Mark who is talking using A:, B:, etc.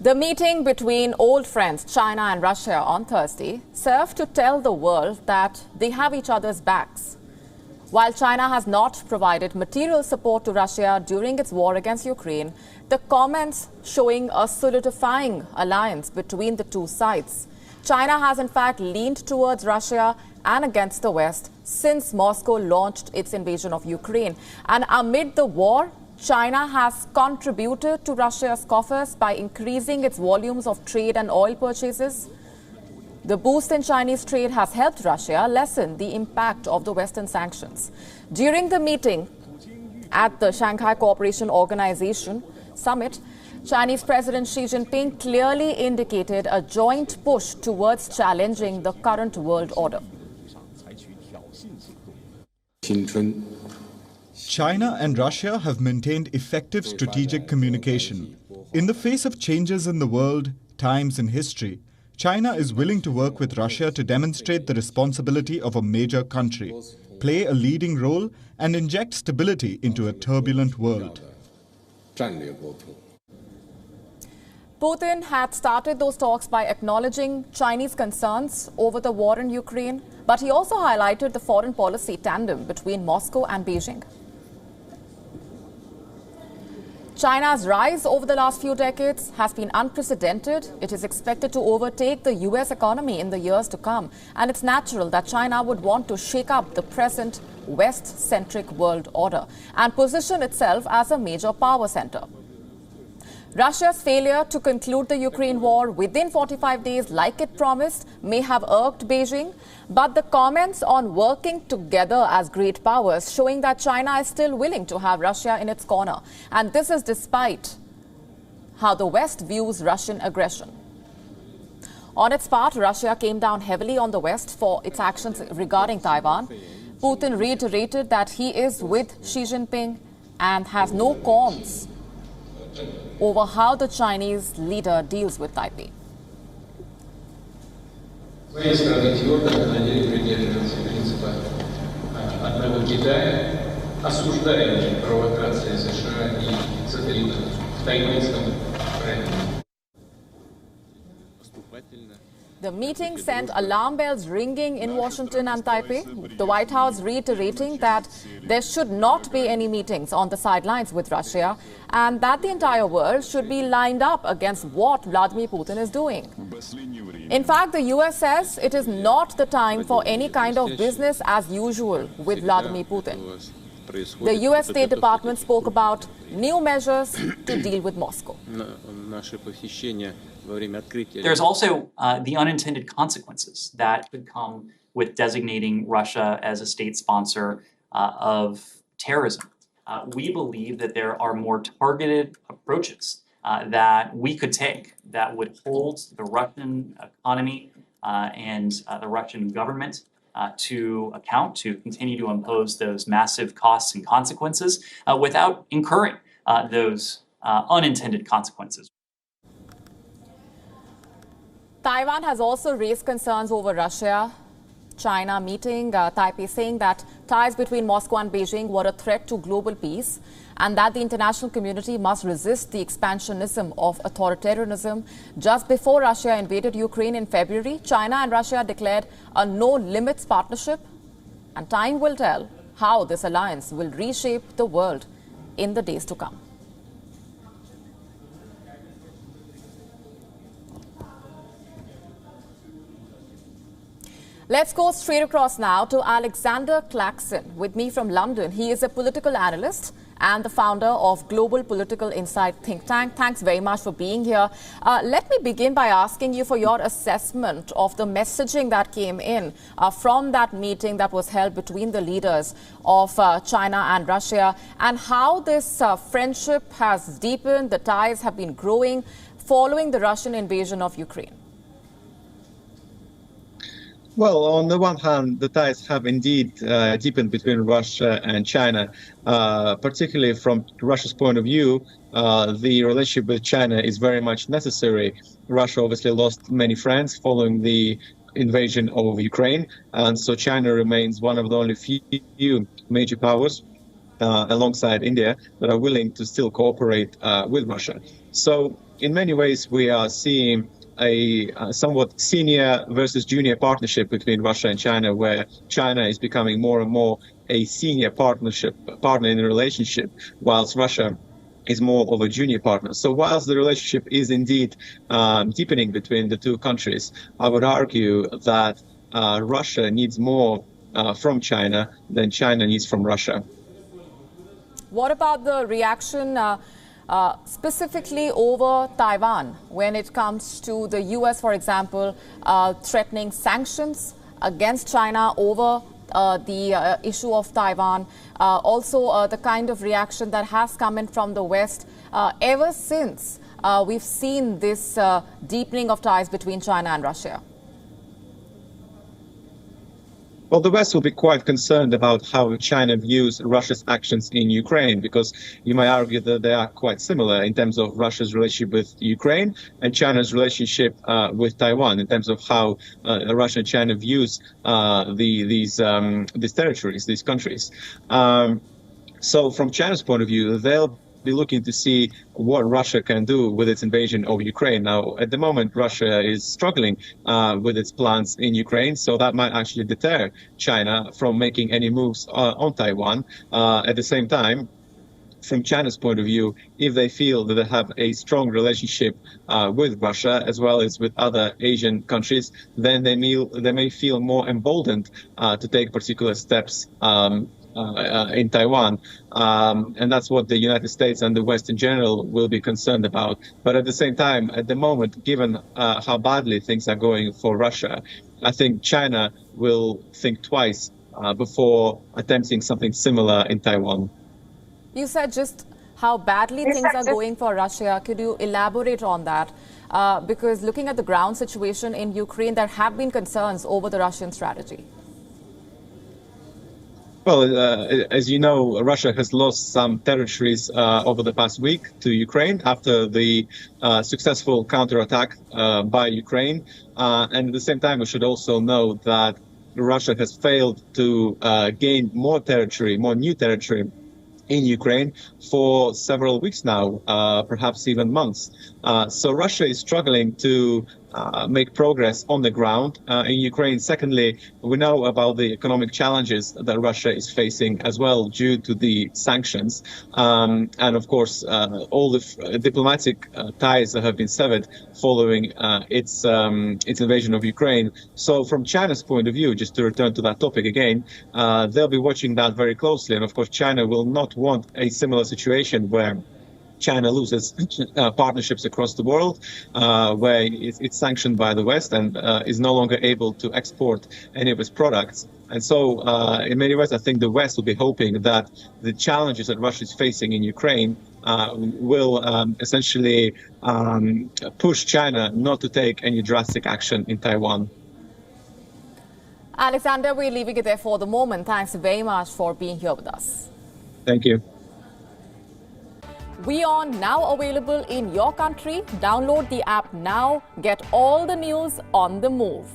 A: The meeting between old friends China and Russia on Thursday served to tell the world that they have each other's backs. While China has not provided material support to Russia during its war against Ukraine, the comments showing a solidifying alliance between the two sides. China has in fact leaned towards Russia and against the West since Moscow launched its invasion of Ukraine. And amid the war, China has contributed to Russia's coffers by increasing its volumes of trade and oil purchases. The boost in Chinese trade has helped Russia lessen the impact of the Western sanctions. During the meeting at the Shanghai Cooperation Organization summit, Chinese President Xi Jinping clearly indicated a joint push towards challenging the current world order.
B: China and Russia have maintained effective strategic communication. In the face of changes in the world, times and history, China is willing to work with Russia to demonstrate the responsibility of a major country, play a leading role, and inject stability into a turbulent world.
A: Putin had started those talks by acknowledging Chinese concerns over the war in Ukraine, but he also highlighted the foreign policy tandem between Moscow and Beijing. China's rise over the last few decades has been unprecedented. It is expected to overtake the US economy in the years to come, and it's natural that China would want to shake up the present West-centric world order and position itself as a major power center. Russia's failure to conclude the Ukraine war within 45 days like it promised may have irked Beijing, but the comments on working together as great powers showing that China is still willing to have Russia in its corner. And this is despite how the West views Russian aggression. On its part, Russia came down heavily on the West for its actions regarding Taiwan. Putin reiterated that he is with Xi Jinping and has no qualms over how the Chinese leader deals with Taipei.
C: Своей страны твердо надеялись придерживаться принципа одного Китая, осуждаем провокации США и сателлитов в тайваньском проекте.
A: The meeting sent alarm bells ringing in Washington and Taipei, the White House reiterating that there should not be any meetings on the sidelines with Russia and that the entire world should be lined up against what Vladimir Putin is doing. In fact, the US says it is not the time for any kind of business as usual with Vladimir Putin. The US State Department spoke about new measures to deal with Moscow.
D: There's also the unintended consequences that could come with designating Russia as a state sponsor of terrorism. We believe that there are more targeted approaches that we could take that would hold the Russian economy and the Russian government to account, to continue to impose those massive costs and consequences without incurring those unintended consequences.
A: Taiwan has also raised concerns over Russia-China meeting, Taipei saying that ties between Moscow and Beijing were a threat to global peace and that the international community must resist the expansionism of authoritarianism. Just before Russia invaded Ukraine in February, China and Russia declared a no-limits partnership, and time will tell how this alliance will reshape the world in the days to come. Let's go straight across now to Alexander Claxon with me from London. He is a political analyst and the founder of Global Political Insight think tank. Thanks very much for being here. Let me begin by asking you for your assessment of the messaging that came in from that meeting that was held between the leaders of China and Russia, and how this friendship has deepened, the ties have been growing following the Russian invasion of Ukraine.
E: Well, on the one hand, the ties have indeed deepened between Russia and China, particularly from Russia's point of view. The relationship with China is very much necessary. Russia obviously lost many friends following the invasion of Ukraine, and so China remains one of the only few major powers alongside India, that are willing to still cooperate with Russia. So in many ways, we are seeing a somewhat senior versus junior partnership between Russia and China, where China is becoming more and more a senior partner in the relationship, whilst Russia is more of a junior partner. So whilst the relationship is indeed deepening between the two countries, I would argue that Russia needs more from China than China needs from Russia.
A: What about the reaction specifically over Taiwan when it comes to the US, for example, threatening sanctions against China over the issue of Taiwan? Also, the kind of reaction that has come in from the West ever since we've seen this deepening of ties between China and Russia.
E: Well, the West will be quite concerned about how China views Russia's actions in Ukraine, because you might argue that they are quite similar in terms of Russia's relationship with Ukraine and China's relationship with Taiwan, in terms of how Russia and China views these territories, these countries. So from China's point of view, they'll be looking to see what Russia can do with its invasion of Ukraine. Now, at the moment, Russia is struggling with its plans in Ukraine, so that might actually deter China from making any moves on Taiwan. At the same time, from China's point of view, if they feel that they have a strong relationship with Russia as well as with other Asian countries, then they may feel more emboldened to take particular steps in Taiwan. And that's what the United States and the West in general will be concerned about. But at the same time, at the moment, given how badly things are going for Russia, I think China will think twice before attempting something similar in Taiwan.
A: You said just how badly things are going for Russia. Could you elaborate on that? Because looking at the ground situation in Ukraine, there have been concerns over the Russian strategy.
E: Well, as you know, Russia has lost some territories over the past week to Ukraine after the successful counterattack by Ukraine. And at the same time, we should also know that Russia has failed to gain more new territory in Ukraine for several weeks now, perhaps even months. So Russia is struggling to make progress on the ground in Ukraine. Secondly, we know about the economic challenges that Russia is facing as well due to the sanctions. And of course, all the diplomatic ties that have been severed following its invasion of Ukraine. So from China's point of view, just to return to that topic again, they'll be watching that very closely. And of course, China will not want a similar situation where China loses partnerships across the world, where it's sanctioned by the West and is no longer able to export any of its products. And so, in many ways, I think the West will be hoping that the challenges that Russia is facing in Ukraine will essentially push China not to take any drastic action in Taiwan.
A: Alexander, we're leaving it there for the moment. Thanks very much for being here with us.
E: Thank you.
A: WION now available in your country. Download the app now. Get all the news on the move.